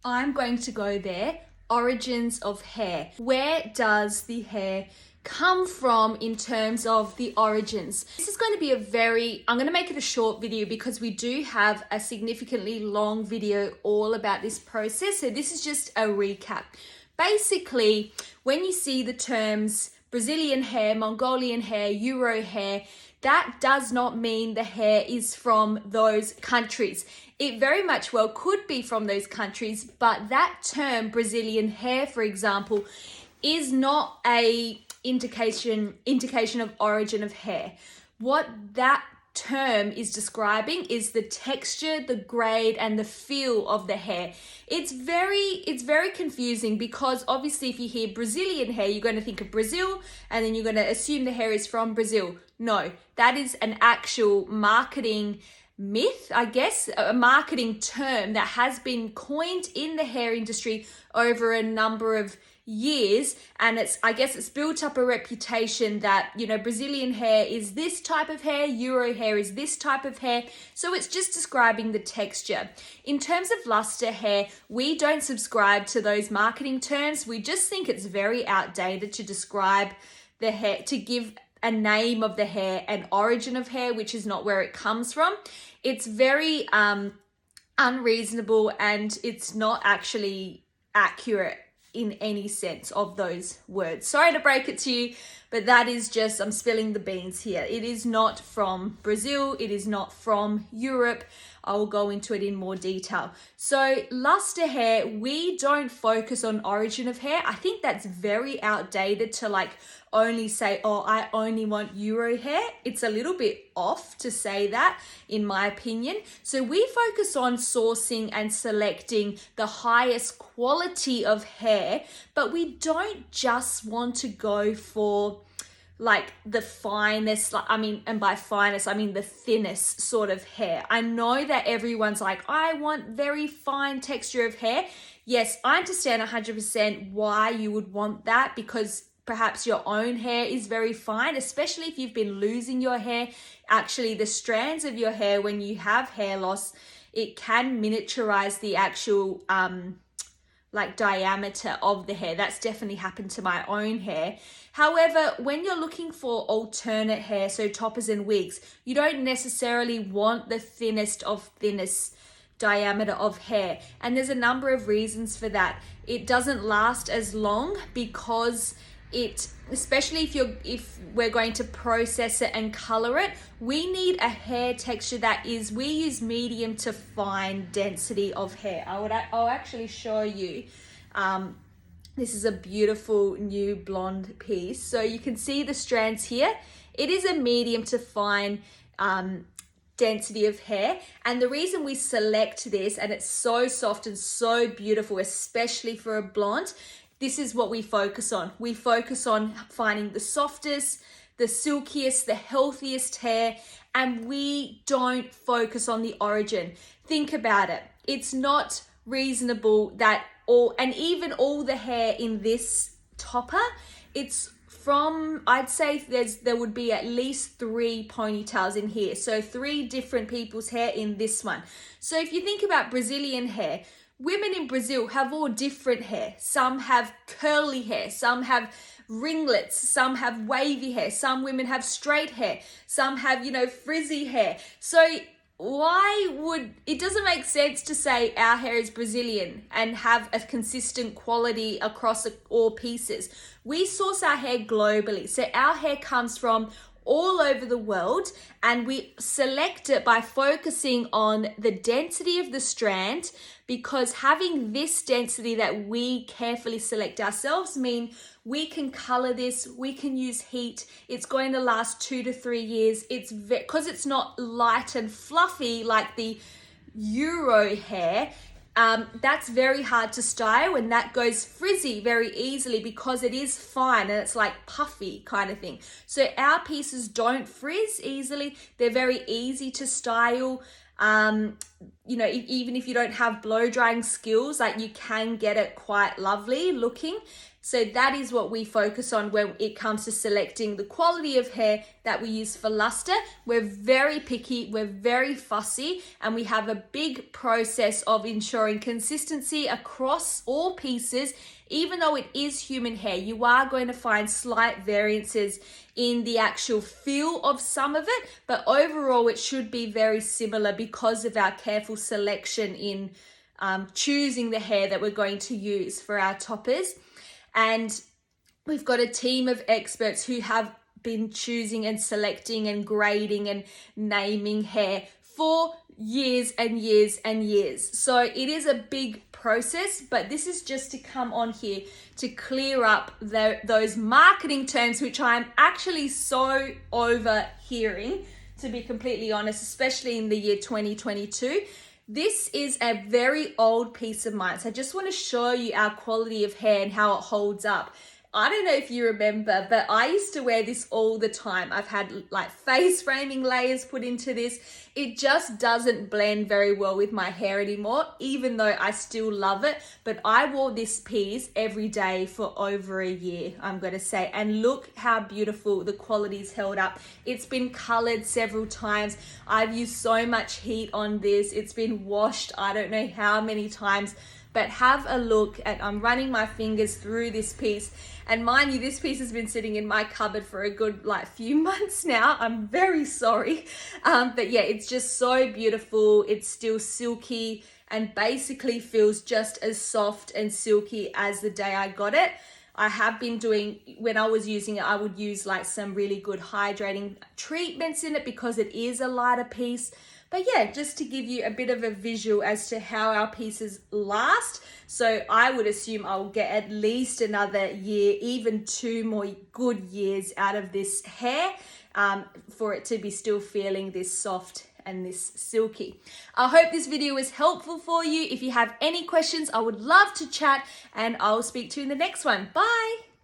I'm going to go there. Origins of hair. Where does the hair come from in terms of the origins? This is going to be I'm going to make it a short video because we do have a significantly long video all about this process. So this is just a recap. Basically, when you see the terms Brazilian hair, Mongolian hair, Euro hair, that does not mean the hair is from those countries. It very much well could be from those countries, but that term Brazilian hair, for example, is not a indication of origin of hair. What that term is describing is the texture, the grade, and the feel of the hair. It's very confusing because obviously if you hear Brazilian hair, you're going to think of Brazil and then you're going to assume the hair is from Brazil. No, that is an actual marketing myth, I guess, a marketing term that has been coined in the hair industry over a number of years, and it's built up a reputation that, you know, Brazilian hair is this type of hair, Euro hair is this type of hair. So it's just describing the texture. In terms of luster hair, we don't subscribe to those marketing terms. We just think it's very outdated to describe the hair, to give a name of the hair and origin of hair, which is not where it comes from. It's very unreasonable, and it's not actually accurate in any sense of those words. Sorry to break it to you, but that is just, I'm spilling the beans here. It is not from Brazil. It is not from Europe. I will go into it in more detail. So luster hair, we don't focus on origin of hair. I think that's very outdated to only say, oh, I only want Euro hair. It's a little bit off to say that, in my opinion. So we focus on sourcing and selecting the highest quality of hair, but we don't just want to go for the finest, and by finest, I mean the thinnest sort of hair. I know that everyone's like, I want very fine texture of hair. Yes, I understand 100% why you would want that, because perhaps your own hair is very fine, especially if you've been losing your hair. Actually, the strands of your hair, when you have hair loss, it can miniaturize the actual diameter of the hair. That's definitely happened to my own hair. However, when you're looking for alternate hair, so toppers and wigs, you don't necessarily want the thinnest of thinnest diameter of hair. And there's a number of reasons for that. It doesn't last as long because especially if we're going to process it and color it, we need a hair texture we use medium to fine density of hair. I'll actually show you. This is a beautiful new blonde piece. So you can see the strands here. It is a medium to fine density of hair. And the reason we select this, and it's so soft and so beautiful, especially for a blonde, this is what we focus on. We focus on finding the softest, the silkiest, the healthiest hair, and we don't focus on the origin. Think about it. It's not reasonable that even all the hair in this topper, it's from, I'd say there would be at least 3 ponytails in here. So 3 different people's hair in this one. So if you think about Brazilian hair, women in Brazil have all different hair. Some have curly hair, some have ringlets, some have wavy hair, some women have straight hair, some have, frizzy hair. So it doesn't make sense to say our hair is Brazilian and have a consistent quality across all pieces. We source our hair globally. So our hair comes from all over the world, and we select it by focusing on the density of the strand, because having this density that we carefully select ourselves mean we can color this, we can use heat, it's going to last 2 to 3 years. Because it's not light and fluffy like the Euro hair, that's very hard to style, and that goes frizzy very easily because it is fine and it's like puffy kind of thing. So our pieces don't frizz easily. They're very easy to style. you know, even if you don't have blow drying skills, like you can get it quite lovely looking. So that is what we focus on when it comes to selecting the quality of hair that we use for Lusta. We're very picky, we're very fussy, and we have a big process of ensuring consistency across all pieces. Even though it is human hair, you are going to find slight variances in the actual feel of some of it, but overall it should be very similar because of our careful selection in choosing the hair that we're going to use for our toppers. And we've got a team of experts who have been choosing and selecting and grading and naming hair for years and years and years. So it is a big process, but this is just to come on here to clear up those marketing terms, which I'm actually so over hearing, to be completely honest, especially in the year 2022. This is a very old piece of mine, so I just want to show you our quality of hair and how it holds up. I don't know if you remember, but I used to wear this all the time. I've had like face framing layers put into this. It just doesn't blend very well with my hair anymore, even though I still love it. But I wore this piece every day for over a year, I'm going to say. And look how beautiful the quality's held up. It's been colored several times. I've used so much heat on this. It's been washed I don't know how many times. But have a look at, I'm running my fingers through this piece. And mind you, this piece has been sitting in my cupboard for a good few months now. I'm very sorry. But yeah, it's just so beautiful. It's still silky and basically feels just as soft and silky as the day I got it. I have been doing, when I was using it, I would use like some really good hydrating treatments in it because it is a lighter piece. But yeah, just to give you a bit of a visual as to how our pieces last. So I would assume I'll get at least another year, even 2 more good years out of this hair for it to be still feeling this soft and this silky. I hope this video was helpful for you. If you have any questions, I would love to chat, and I'll speak to you in the next one. Bye.